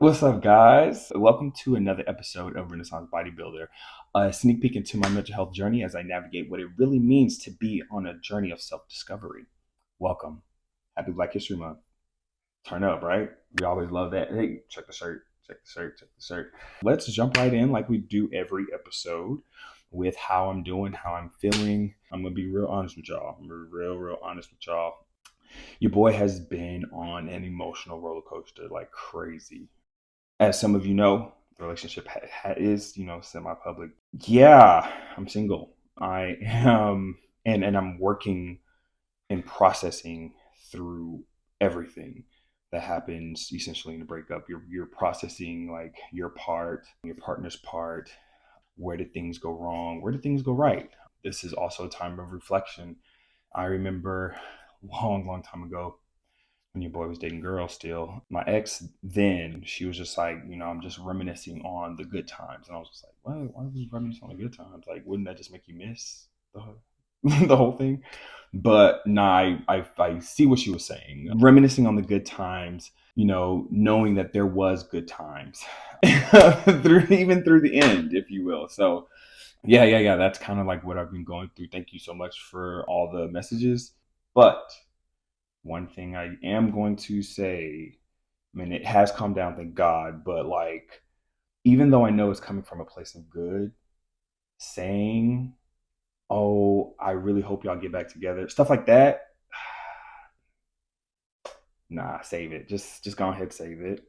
What's up, guys? Welcome to another episode of Renaissance-Bodybuilder, a sneak peek into my mental health journey as I navigate what it really means to be on a journey of self-discovery. Welcome. Happy Black History Month. Turn up, right? We always love that. Hey, check the shirt, check the shirt, check the shirt. Let's jump right in like we do every episode with how I'm doing, how I'm feeling. I'm going to be real honest with y'all. Real honest with y'all. Your boy has been on an emotional roller coaster like crazy. As some of you know, the relationship is, semi-public. Yeah, I'm single. I am, and I'm working and processing through everything that happens essentially in the breakup. You're processing like your part, your partner's part. Where did things go wrong? Where did things go right? This is also a time of reflection. I remember long time ago when your boy was dating girls still, my ex then, she was just like, I'm just reminiscing on the good times. And I was just like, what? Why are we reminiscing on the good times? Like, wouldn't that just make you miss the whole thing? But nah, I see what she was saying. Reminiscing on the good times, knowing that there was good times even through the end, if you will. So yeah. That's kind of like what I've been going through. Thank you so much for all the messages. But one thing I am going to say, I mean, it has calmed down, thank God, but like, even though I know it's coming from a place of good, saying, oh, I really hope y'all get back together, stuff like that, nah, save it. Just go ahead, save it.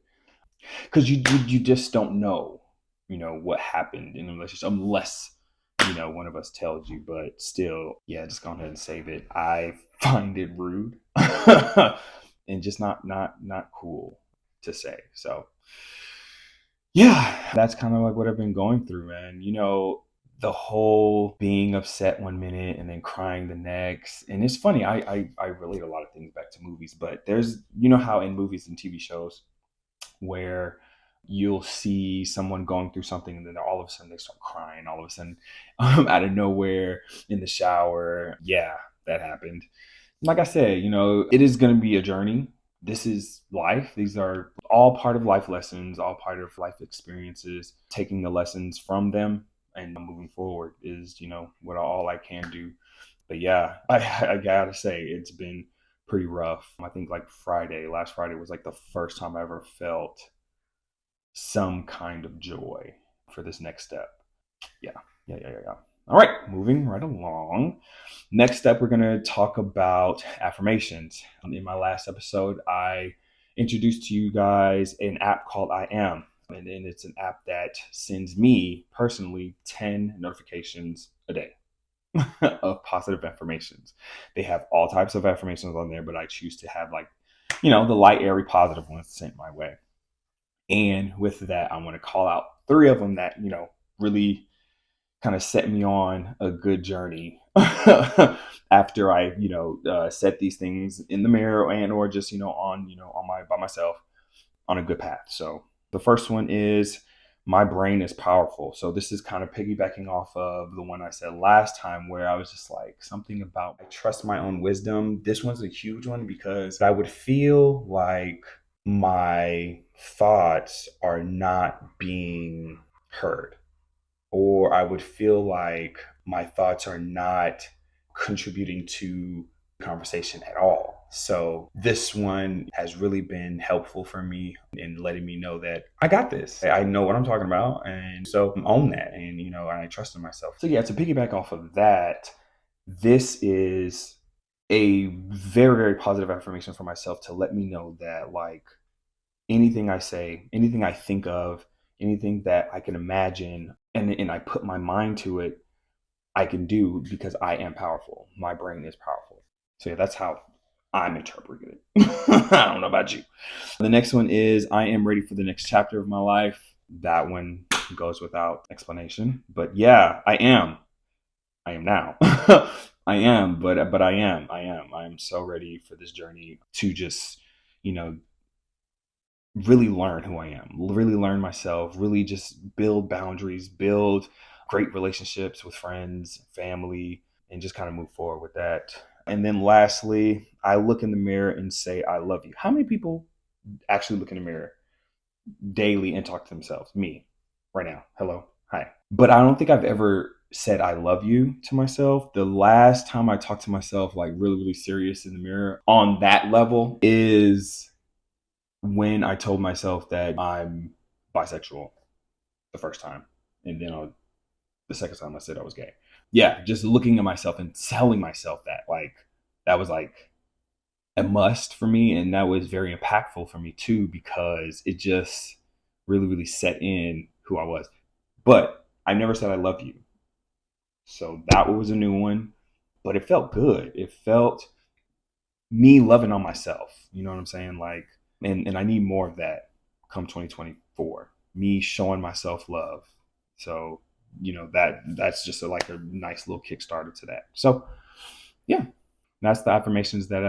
Because you just don't know, what happened in the relationship unless, one of us tells you, but still, yeah, just go ahead and save it. I find it rude and just not cool to say. So yeah, that's kind of like what I've been going through, man. The whole being upset one minute and then crying the next. And it's funny, I relate a lot of things back to movies, but there's, how in movies and TV shows where you'll see someone going through something and then all of a sudden they start crying all of a sudden out of nowhere in the shower. Yeah, that happened. Like I said, it is going to be a journey. This is life. These are all part of life lessons, all part of life experiences. Taking the lessons from them and moving forward is, what all I can do. But yeah, I gotta say, it's been pretty rough. I think like last Friday was like the first time I ever felt some kind of joy for this next step. Yeah. All right, moving right along. Next up, we're going to talk about affirmations. In my last episode, I introduced to you guys an app called I Am. And then it's an app that sends me personally 10 notifications a day of positive affirmations. They have all types of affirmations on there, but I choose to have like, the light, airy, positive ones sent my way. And with that, I want to call out 3 of them that, really kind of set me on a good journey after I, set these things in the mirror and or just, by myself on a good path. So the first one is my brain is powerful. So this is kind of piggybacking off of the one I said last time where I was just like something about I trust my own wisdom. This one's a huge one because I would feel like my thoughts are not being heard, or I would feel like my thoughts are not contributing to conversation at all. So this one has really been helpful for me in letting me know that I got this. I know what I'm talking about. And so own that. And, I trust in myself. So yeah, to piggyback off of that, this is a very, very positive affirmation for myself to let me know that like anything I say, anything I think of, anything that I can imagine, and I put my mind to it, I can do because I am powerful. My brain is powerful. So yeah, that's how I'm interpreting it. I don't know about you. The next one is I am ready for the next chapter of my life. That one goes without explanation. But yeah, I am. I am now. I am, but I am. I am so ready for this journey to just, really learn who I am, really learn myself, really just build boundaries, build great relationships with friends, family, and just kind of move forward with that. And then lastly, I look in the mirror and say, I love you. How many people actually look in the mirror daily and talk to themselves. Me, right now. Hello. Hi. But I don't think I've ever said I love you to myself. The last time I talked to myself, like really, really serious in the mirror on that level, is when I told myself that I'm bisexual the first time. And then the second time I said I was gay. Yeah, just looking at myself and telling myself that, like, that was like a must for me. And that was very impactful for me too, because it just really, really set in who I was. But I never said I love you. So that was a new one. But it felt good. It felt me loving on myself. You know what I'm saying? Like, and I need more of that come 2024. Me showing myself love. So, that's just like a nice little Kickstarter to that. So yeah, that's the affirmations that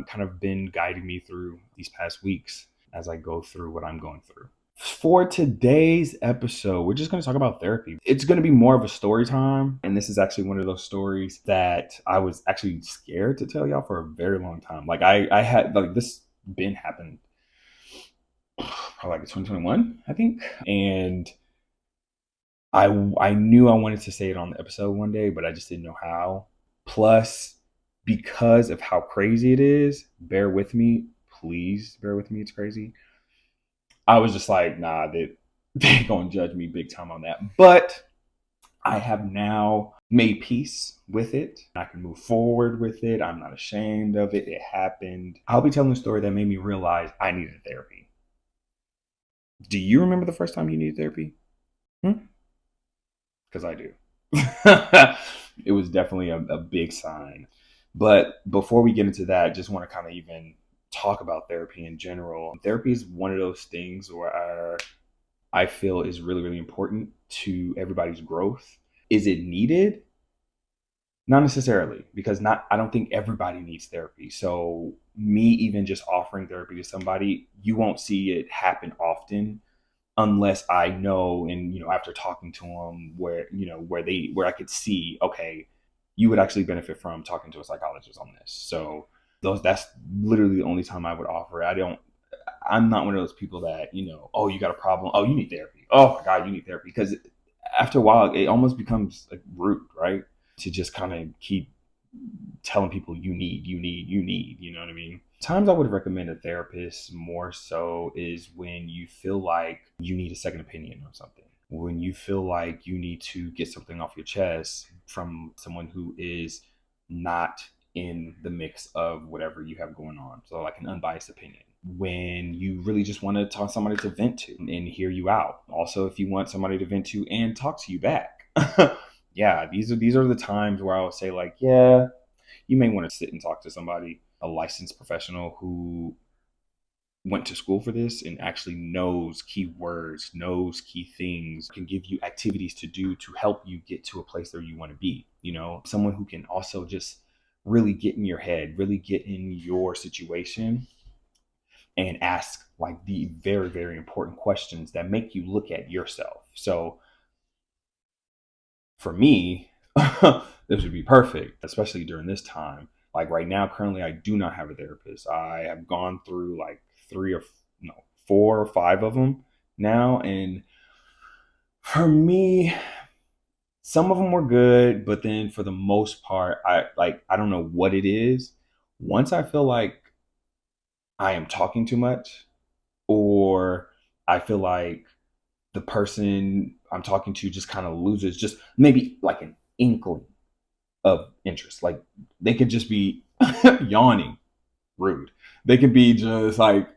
kind of been guiding me through these past weeks as I go through what I'm going through. For today's episode, we're just going to talk about therapy. It's going to be more of a story time. And this is actually one of those stories that I was actually scared to tell y'all for a very long time. Like I had, like, this been happened probably like 2021, I think. And I knew I wanted to say it on the episode one day, but I just didn't know how. Plus, because of how crazy it is, bear with me. Please bear with me. It's crazy. I was just like, nah, they gonna judge me big time on that. But I have now made peace with it. I can move forward with it. I'm not ashamed of it. It happened. I'll be telling a story that made me realize I needed therapy. Do you remember the first time you needed therapy? Because I do. It was definitely a big sign. But before we get into that, just want to kind of even talk about therapy in general. Therapy is one of those things where I feel is really, really important to everybody's growth. Is it needed? Not necessarily, because not I don't think everybody needs therapy. So me even just offering therapy to somebody, you won't see it happen often unless I know, and after talking to them, where I could see, okay, you would actually benefit from talking to a psychologist on this. So that's literally the only time I would offer it. I'm not one of those people that, oh, you got a problem, oh, you need therapy, oh my god, you need therapy, because after a while it almost becomes like rude, right, to just kind of keep telling people you know what I mean? Times I would recommend a therapist more so is when you feel like you need a second opinion on something. When you feel like you need to get something off your chest from someone who is not in the mix of whatever you have going on. So like an unbiased opinion. When you really just want to talk somebody to vent to and hear you out. Also, if you want somebody to vent to and talk to you back. Yeah, these are the times where I would say, like, yeah, you may want to sit and talk to somebody, a licensed professional who went to school for this and actually knows key words, knows key things, can give you activities to do to help you get to a place where you want to be. Someone who can also just really get in your head, really get in your situation and ask like the very, very important questions that make you look at yourself. So for me, this would be perfect, especially during this time. Like right now, currently, I do not have a therapist. I have gone through like four or five of them now. And for me, some of them were good, but then for the most part, I don't know what it is. Once I feel like I am talking too much, or I feel like the person I'm talking to just kind of loses just maybe like an inkling of interest. Like they could just be yawning, rude. They could be just like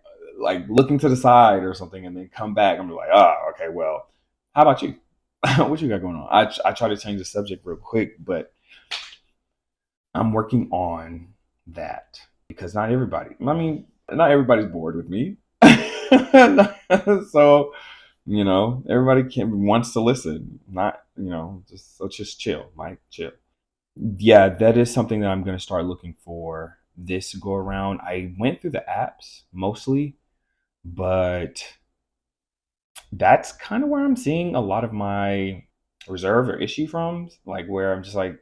looking to the side or something, and then come back and be like, oh, okay, well, how about you? What you got going on? I try to change the subject real quick, but I'm working on that because not everybody's bored with me. So everybody wants to listen, not just chill, Mike, chill. Yeah, that is something that I'm going to start looking for this go around. I went through the apps mostly, but that's kind of where I'm seeing a lot of my reserve or issue from, like where I'm just like,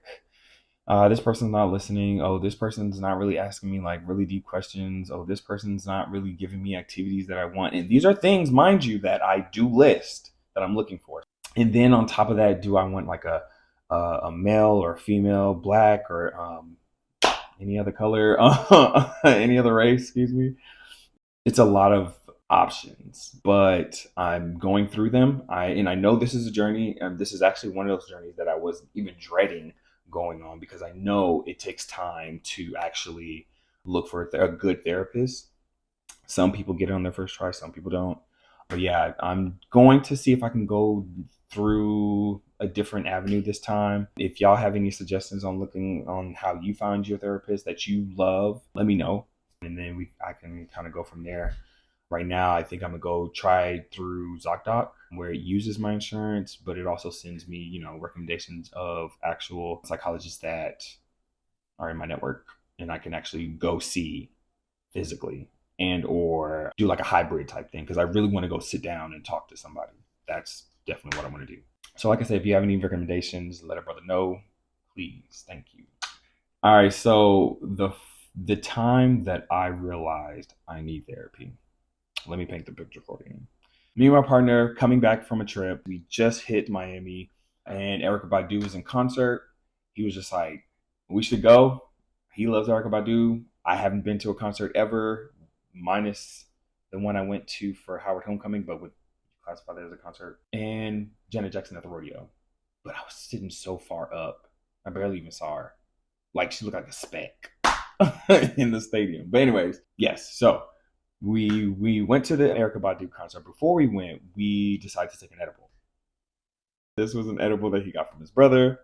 This person's not listening. Oh, this person's not really asking me like really deep questions. Oh, this person's not really giving me activities that I want. And these are things, mind you, that I do list that I'm looking for. And then on top of that, do I want like a male or female, black or any other color, any other race? Excuse me. It's a lot of options, but I'm going through them. I know this is a journey, and this is actually one of those journeys that I was even dreading going on, because I know it takes time to actually look for a good therapist. Some people get it on their first try, some people don't. But yeah, I'm going to see if I can go through a different avenue this time. If y'all have any suggestions on looking on how you find your therapist that you love, let me know. And then I can kind of go from there. Right now, I think I'm gonna go try through ZocDoc, where it uses my insurance, but it also sends me, recommendations of actual psychologists that are in my network, and I can actually go see physically, and or do like a hybrid type thing, because I really want to go sit down and talk to somebody. That's definitely what I want to do. So like I said, if you have any recommendations, let a brother know, please. Thank you. All right, so the time that I realized I need therapy, let me paint the picture for you. Me and my partner coming back from a trip, we just hit Miami, and Erykah Badu was in concert. He was just like, we should go. He loves Erykah Badu. I haven't been to a concert ever, minus the one I went to for Howard Homecoming, but would classify that as a concert. And Janet Jackson at the rodeo. But I was sitting so far up, I barely even saw her. Like, she looked like a speck in the stadium. But anyways, yes. So we went to the Erykah Badu concert. Before we went, we decided to take an edible. This was an edible that he got from his brother,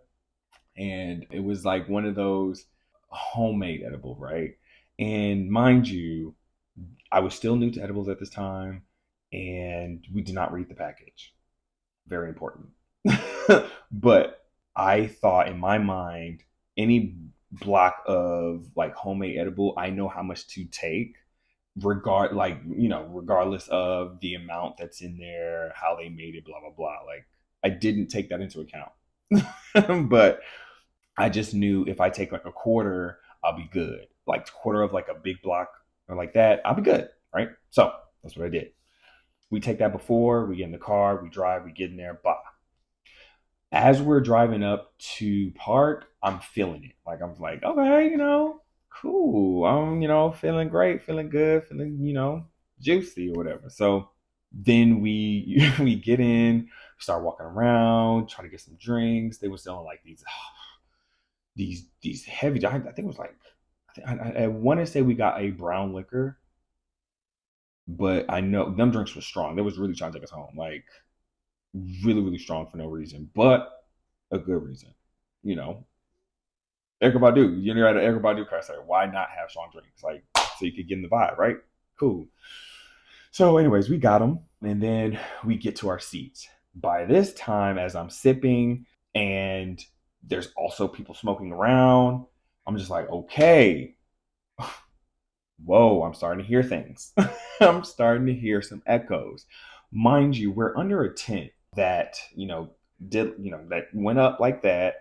and it was like one of those homemade edible, right? And mind you, I was still new to edibles at this time, and we did not read the package. Very important. But I thought in my mind, any block of like homemade edible, I know how much to take, regardless of the amount that's in there, how they made it, blah blah blah. Like, I didn't take that into account. But I just knew if I take like a quarter, I'll be good. Like a quarter of like a big block or like that, I'll be good, right? So that's what I did. We take that before we get in the car, we drive, we get in there, blah. As we're driving up to park, I'm feeling it. Like, I'm like, okay, cool. I'm, feeling great, feeling good, feeling, juicy or whatever. So then we we get in, start walking around, try to get some drinks. They were selling like these heavy. I think it was like, I want to say we got a brown liquor, but I know them drinks were strong. They was really trying to take us home, like really really strong for no reason, but a good reason, you know. Erykah Badu, you're at an Erykah Badu concert. Why not have strong drinks? Like, so you could get in the vibe, right? Cool. So, anyways, we got them, and then we get to our seats. By this time, as I'm sipping, and there's also people smoking around, I'm just like, okay, whoa, I'm starting to hear things. I'm starting to hear some echoes. Mind you, we're under a tent that, that went up like that,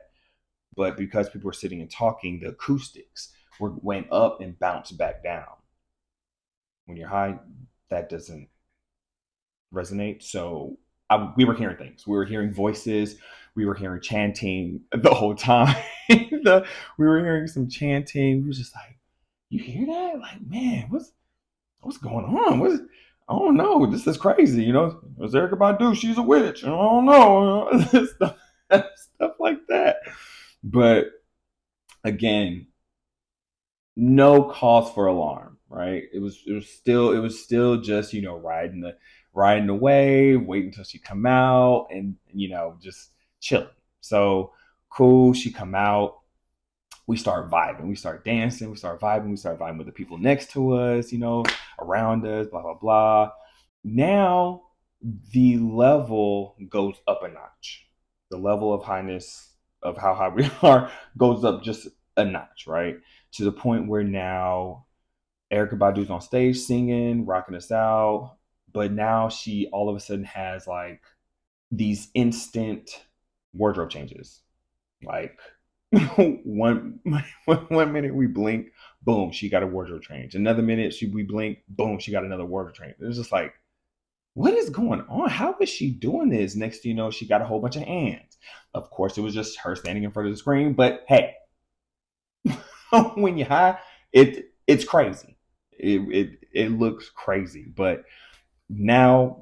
but because people were sitting and talking, the acoustics went up and bounced back down. When you're high, that doesn't resonate. So we were hearing things. We were hearing voices. We were hearing chanting the whole time. We were hearing some chanting. We was just like, you hear that? Like, man, what's going on? I don't know. This is crazy. It's Erykah Badu. She's a witch. I don't know. Stuff like that. But again, no cause for alarm, right? It was still just, riding the wave, waiting until she come out, and just chilling. So cool, she come out, we start vibing, we start dancing, we start vibing with the people next to us, around us, blah blah blah. Now the level goes up a notch. The level of highness of how high we are goes up just a notch, right? To the point where now Erykah Badu's on stage singing, rocking us out, but now she all of a sudden has like these instant wardrobe changes. Like, one one minute we blink, boom, she got a wardrobe change. Another minute we blink, boom, she got another wardrobe change. It was just like, what is going on? How is she doing this? Next thing you know, she got a whole bunch of hands. Of course, it was just her standing in front of the screen. But hey, when you're high, it's crazy. It looks crazy. But now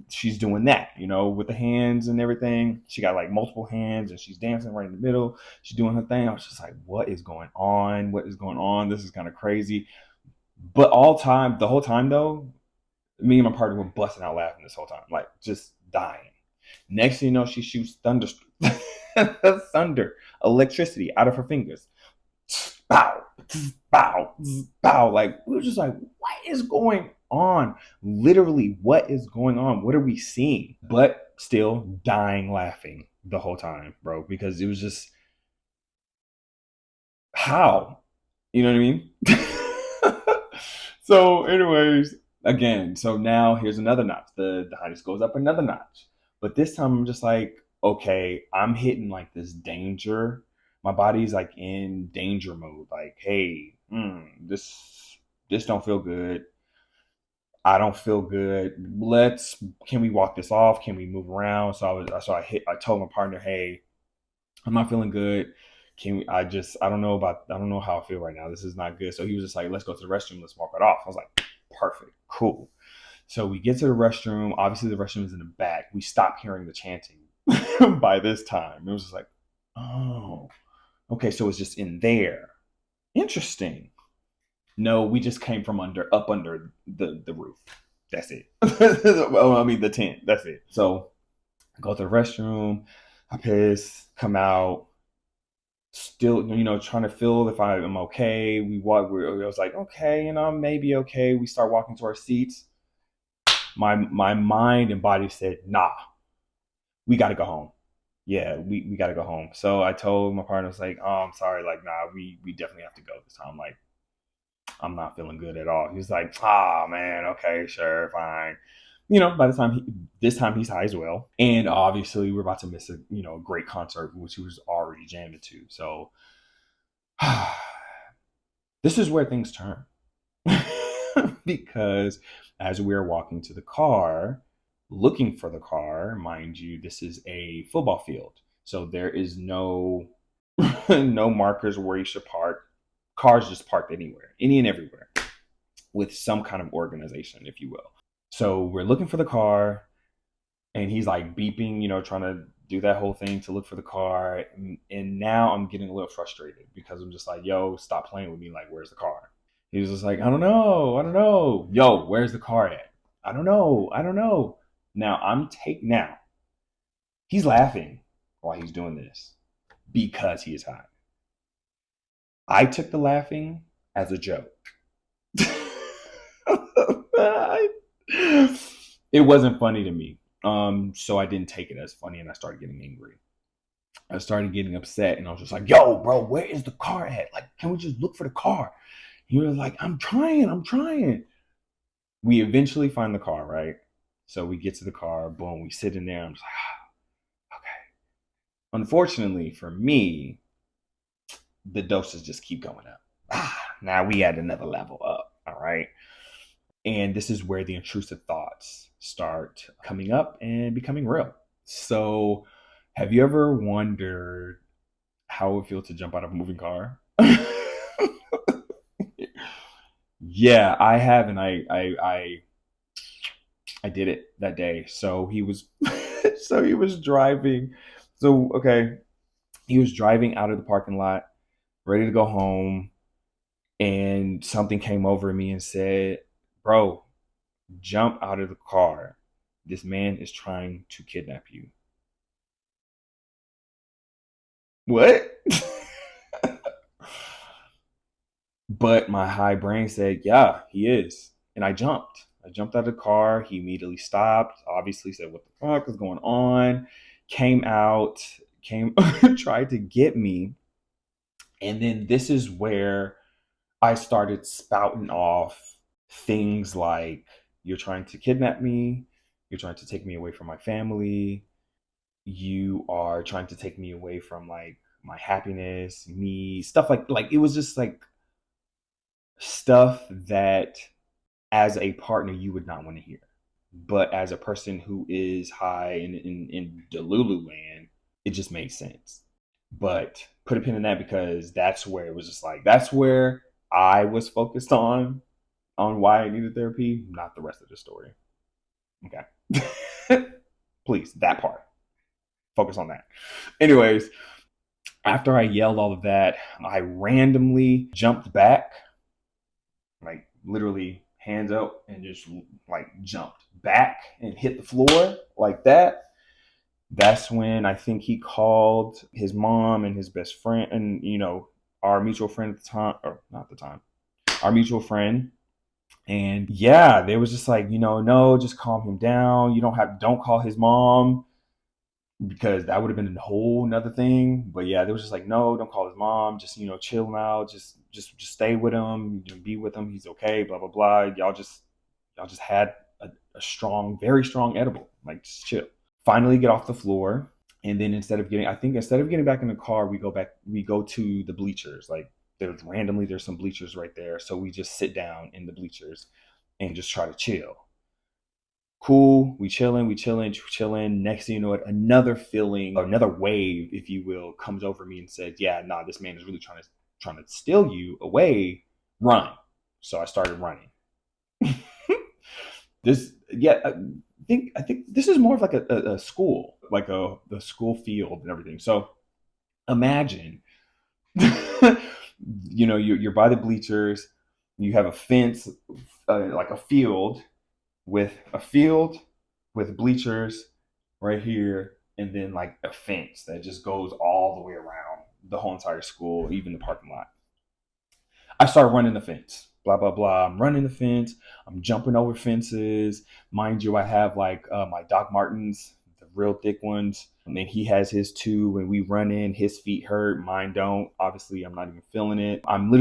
she's doing that, with the hands and everything. She got like multiple hands and she's dancing right in the middle. She's doing her thing. I was just like, what is going on? What is going on? This is kind of crazy. But the whole time though, me and my partner were busting out laughing this whole time, like just dying. Next thing you know, she shoots thunder, electricity out of her fingers. Bow, bow, bow. Like, we were just like, what is going on? Literally, what is going on? What are we seeing? But still dying laughing the whole time, bro, because it was just, how? You know what I mean? So, anyways, again, so now here's another notch. The highness goes up another notch. But this time I'm just like, okay, I'm hitting like this danger. My body's like in danger mode. Like, hey, this don't feel good. I don't feel good. Can we walk this off? Can we move around? I told my partner, hey, I'm not feeling good. I don't know how I feel right now. This is not good. So he was just like, let's go to the restroom. Let's walk it off. I was like, perfect, cool. So we get to the restroom. Obviously, the restroom is in the back. We stopped hearing the chanting by this time. It was just like, oh, okay. So it's just in there. Interesting. No, we just came from up under the roof. That's it. Well, I mean, the tent. That's it. So I go to the restroom. I piss, come out, still, trying to feel if I am okay. I was like, okay, maybe okay. We start walking to our seats. My mind and body said, nah, we got to go home. Yeah, we got to go home. So I told my partner, I was like, oh, I'm sorry. Like, nah, we definitely have to go this time. Like, I'm not feeling good at all. He was like, ah, man, okay, sure, fine. By the time this time he's high as well. And obviously we're about to miss a great concert, which he was already jammed to. So this is where things turn. Because as we are walking to the car, looking for the car, mind you, this is a football field. So there is no no markers where you should park. Cars just parked anywhere, any and everywhere, with some kind of organization, if you will. So we're looking for the car, and he's like beeping, trying to do that whole thing to look for the car. And now I'm getting a little frustrated because I'm just like, yo, stop playing with me. Like, where's the car? He was just like, I don't know. Yo, where's the car at? I don't know. Now he's laughing while he's doing this because he is high. I took the laughing as a joke. It wasn't funny to me. So I didn't take it as funny, and I started getting angry. I started getting upset, and I was just like, yo, bro, where is the car at? Like, can we just look for the car? He was like, I'm trying. We eventually find the car, right? So we get to the car, boom, we sit in there. I'm just like, okay. Unfortunately for me, the doses just keep going up. Now we add another level up, all right? And this is where the intrusive thoughts start coming up and becoming real. So, have you ever wondered how it would feel to jump out of a moving car? Yeah, I have, and I did it that day. So he was so he was driving. So okay, he was driving out of the parking lot, ready to go home, and something came over me and said, "Bro, jump out of the car. This man is trying to kidnap you." What? But my high brain said, yeah, he is. And I jumped. I jumped out of the car. He immediately stopped, obviously said, what the fuck is going on? Came out, tried to get me. And then this is where I started spouting off things like, you're trying to kidnap me. You're trying to take me away from my family. You are trying to take me away from like my happiness, me, stuff like it was just like stuff that as a partner you would not want to hear. But as a person who is high in Delulu land, it just made sense. But put a pin in that because that's where it was just like that's where I was focused on why I needed therapy, not the rest of the story. Okay. Please, that part. Focus on that. Anyways, after I yelled all of that, I randomly jumped back, like literally hands up, and just like jumped back and hit the floor like that. That's when I think he called his mom and his best friend and, our mutual friend at the time, or not the time, our mutual friend. And yeah, they was just like, no, just calm him down. Don't call his mom because that would have been a whole nother thing. But yeah, they was just like, no, don't call his mom. Just, chill him out. Just stay with him, be with him. He's okay, blah, blah, blah. Y'all just had a strong, very strong edible. Like, just chill. Finally get off the floor. And then instead of getting back in the car, we go to the bleachers. Like there's some bleachers right there. So we just sit down in the bleachers and just try to chill. Cool. We chilling. Next thing you know, another feeling, or another wave, if you will, comes over me and says, yeah, nah, this man is really trying to steal you away. Run. So I started running. I think this is more of like a school, like the school field and everything. So imagine, you're by the bleachers, you have a fence, like a field with bleachers right here, and then like a fence that just goes all the way around the whole entire school, even the parking lot. I started running the fence. Blah, blah, blah. I'm running the fence. I'm jumping over fences. Mind you, I have like my Doc Martens, the real thick ones. And then he has his too. When we run in, his feet hurt. Mine don't. Obviously, I'm not even feeling it. I'm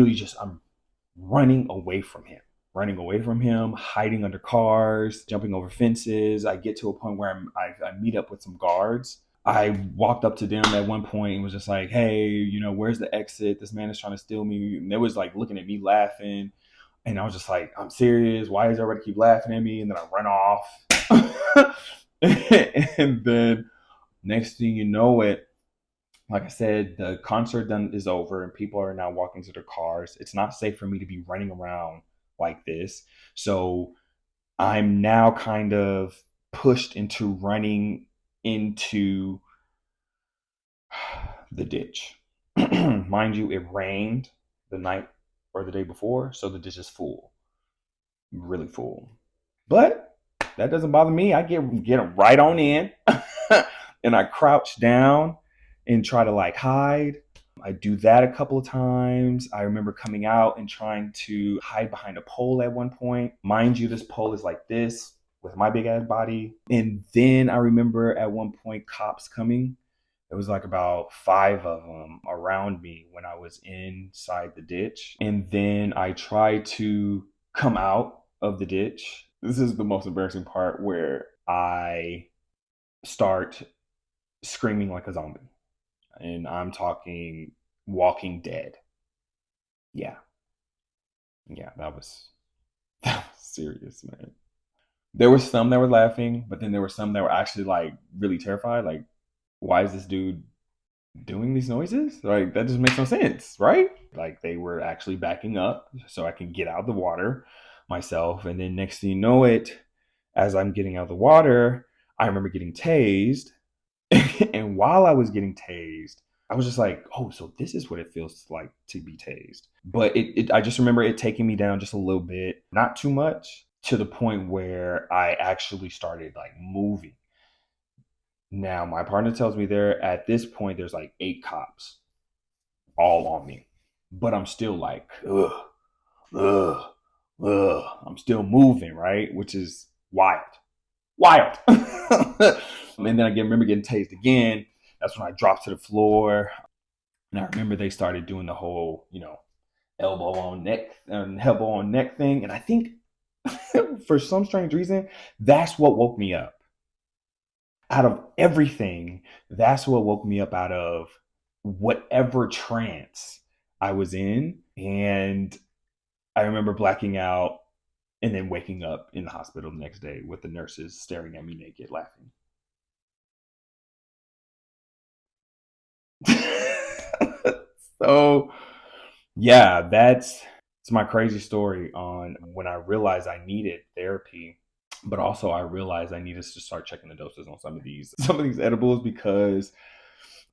running away from him. Hiding under cars, jumping over fences. I get to a point where I meet up with some guards. I walked up to them at one point and was just like, hey, where's the exit? This man is trying to steal me. And they was like looking at me laughing. And I was just like, I'm serious. Why does everybody keep laughing at me? And then I run off. And then next thing you know it, like I said, the concert is over and people are now walking to their cars. It's not safe for me to be running around like this. So I'm now kind of pushed into running into the ditch. Mind you, it rained the night or the day before, so the ditch is full, really full. But that doesn't bother me. I get right on in, and I crouch down and try to like hide. I do that a couple of times. I remember coming out and trying to hide behind a pole at one point. Mind you, this pole is like this with my big ass body. And then I remember at one point cops coming. There was like about 5 of them around me when I was inside the ditch. And then I tried to come out of the ditch. This is the most embarrassing part where I start screaming like a zombie. And I'm talking Walking Dead. Yeah. Yeah, that was serious, man. There were some that were laughing, but then there were some that were actually like really terrified. Like, why is this dude doing these noises? Like, that just makes no sense, right? Like, they were actually backing up so I can get out of the water myself. And then next thing you know it, as I'm getting out of the water, I remember getting tased. And while I was getting tased, I was just like, oh, so this is what it feels like to be tased. But I just remember it taking me down just a little bit, not too much, to the point where I actually started like moving. Now, my partner tells me at this point, there's like 8 cops all on me. But I'm still like, ugh, ugh, ugh. I'm still moving, right? Which is wild. And then I remember getting tased again. That's when I dropped to the floor. And I remember they started doing the whole, elbow on neck thing. And I think for some strange reason, that's what woke me up. Out of everything, that's what woke me up out of whatever trance I was in. And I remember blacking out and then waking up in the hospital the next day with the nurses staring at me naked, laughing. So, yeah, that's it's my crazy story on when I realized I needed therapy, but also I realized I needed to start checking the doses on some of these edibles, because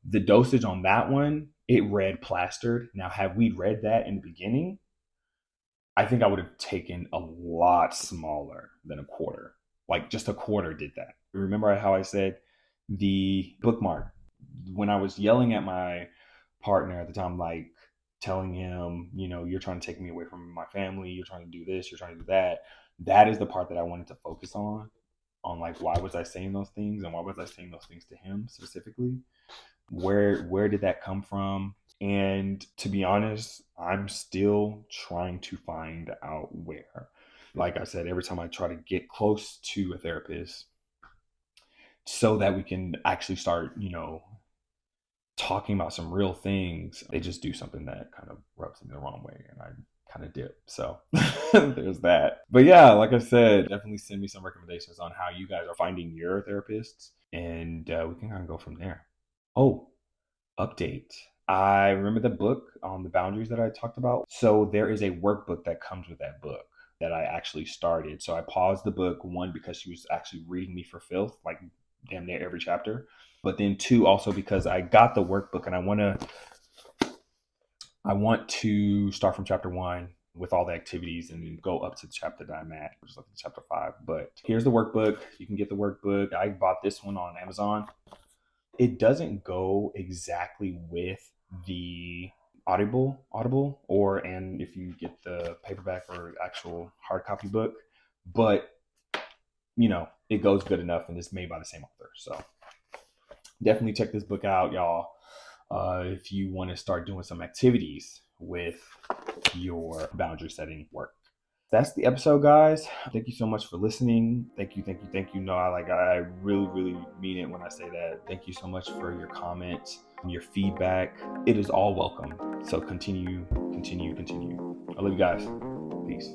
the dosage on that one, it read plastered. Now, had we read that in the beginning, I think I would have taken a lot smaller than a quarter. Like just a quarter did that. Remember how I said the bookmark? When I was yelling at my partner at the time, like telling him, you're trying to take me away from my family, you're trying to do this, you're trying to do that. That is the part that I wanted to focus on like why was I saying those things and why was I saying those things to him specifically? Where did that come from? And to be honest, I'm still trying to find out where. Like I said, every time I try to get close to a therapist so that we can actually start, talking about some real things, they just do something that kind of rubs me the wrong way and I kind of dip. So there's that. But yeah, like I said, definitely send me some recommendations on how you guys are finding your therapists, and we can kind of go from there. Oh, update. I remember the book on the boundaries that I talked about. So there is a workbook that comes with that book that I actually started. So I paused the book, one, because she was actually reading me for filth, like damn near every chapter. But then two, also because I got the workbook and I want to start from chapter one with all the activities and then go up to the chapter that I'm at, which is like chapter 5. But here's the workbook. You can get the workbook. I bought this one on Amazon. It doesn't go exactly with the audible, or and if you get the paperback or actual hard copy book, but it goes good enough, and it's made by the same author. So definitely check this book out, y'all, if you want to start doing some activities with your boundary setting work. That's the episode, guys. Thank you so much for listening. Thank you, thank you, thank you. No, I really, really mean it when I say that. Thank you so much for your comments and your feedback. It is all welcome. So continue, continue, continue. I love you guys. Peace.